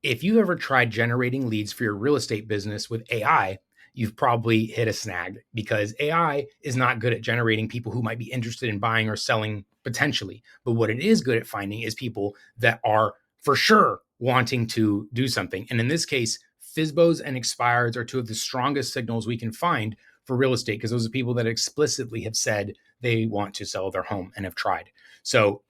if you ever tried generating leads for your real estate business with AI, you've probably hit a snag because AI is not good at generating people who might be interested in buying or selling potentially. But what it is good at finding is people that are for sure wanting to do something. And in this case, FSBOs and expireds are two of the strongest signals we can find for real estate because those are people that explicitly have said they want to sell their home and have tried. So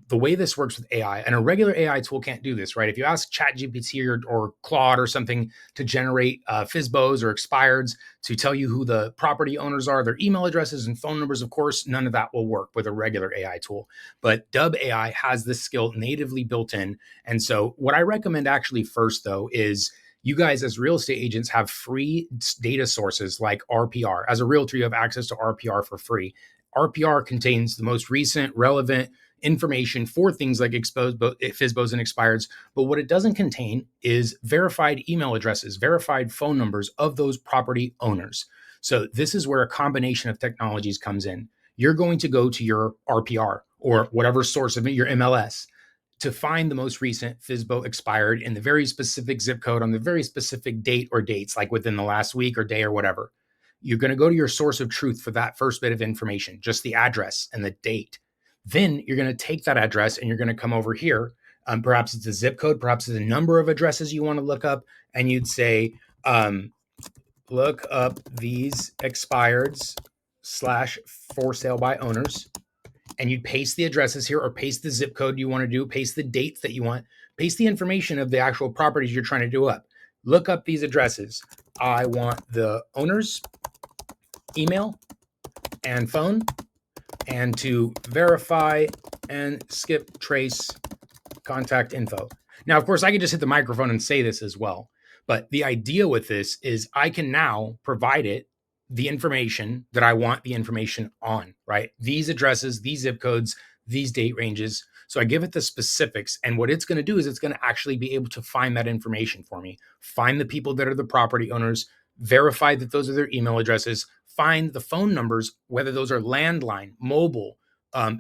the way this works with AI, and a regular AI tool can't do this, right? If you ask ChatGPT or Claude or something to generate FSBOs or expireds to tell you who the property owners are, their email addresses and phone numbers, of course, none of that will work with a regular AI tool. But Dubb AI has this skill natively built in. And so what I recommend actually first, though, is you guys as real estate agents have free data sources like RPR. As a realtor, you have access to RPR for free. RPR contains the most recent, relevant information for things like FSBOs and expireds. But what it doesn't contain is verified email addresses, verified phone numbers of those property owners. So this is where a combination of technologies comes in. You're going to go to your RPR or whatever source of it, your MLS, to find the most recent FSBO expired in the very specific zip code on the very specific date or dates, like within the last week or day or whatever. You're going to go to your source of truth for that first bit of information, just the address and the date. Then you're going to take that address and you're going to come over here. Perhaps it's a zip code, perhaps it's a number of addresses you want to look up. And you'd say, look up these expireds / for sale by owners. And you'd paste the addresses here or paste the zip code you want to do, paste the dates that you want, paste the information of the actual properties you're trying to do up. Look up these addresses. I want the owner's email and phone, and to verify and skip trace contact info. Now, of course, I could just hit the microphone and say this as well. But the idea with this is I can now provide it the information that I want the information on, right? These addresses, these zip codes, these date ranges. So I give it the specifics. And what it's going to do is it's going to actually be able to find that information for me, find the people that are the property owners, verify that those are their email addresses, find the phone numbers, whether those are landline, mobile,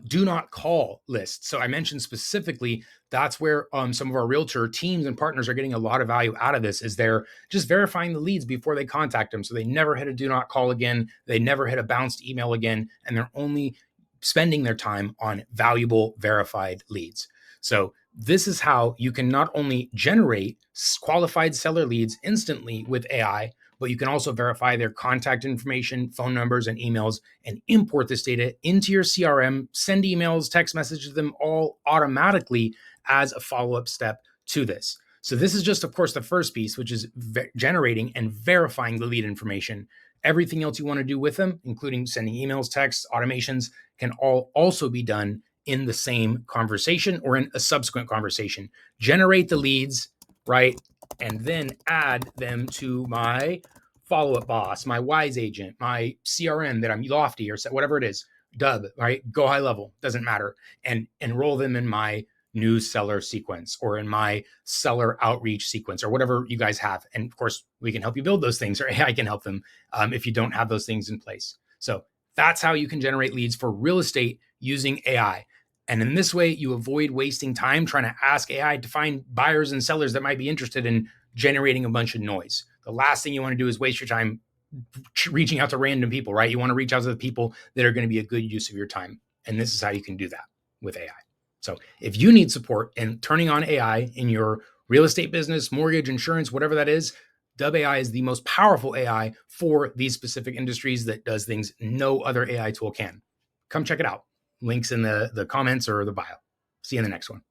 do not call lists. So I mentioned specifically that's where some of our realtor teams and partners are getting a lot of value out of this is they're just verifying the leads before they contact them. So they never hit a do not call again. They never hit a bounced email again. And they're only spending their time on valuable verified leads. So this is how you can not only generate qualified seller leads instantly with AI, but you can also verify their contact information, phone numbers, and emails, and import this data into your CRM, send emails, text messages to them all automatically as a follow-up step to this. So this is just, of course, the first piece, which is generating and verifying the lead information. Everything else you want to do with them, including sending emails, texts, automations, can all also be done in the same conversation or in a subsequent conversation. Generate the leads, right? And then add them to my follow-up boss, my wise agent, my CRM that I'm Lofty or whatever it is, Dubb, right? Go high level, doesn't matter. And enroll them in my new seller sequence or in my seller outreach sequence or whatever you guys have. And of course, we can help you build those things or AI can help them if you don't have those things in place. So that's how you can generate leads for real estate using AI. And in this way, you avoid wasting time trying to ask AI to find buyers and sellers that might be interested in generating a bunch of noise. The last thing you want to do is waste your time reaching out to random people, right? You want to reach out to the people that are going to be a good use of your time. And this is how you can do that with AI. So if you need support in turning on AI in your real estate business, mortgage, insurance, whatever that is, Dubb AI is the most powerful AI for these specific industries that does things no other AI tool can. Come check it out. Links in the comments or the bio. See you in the next one.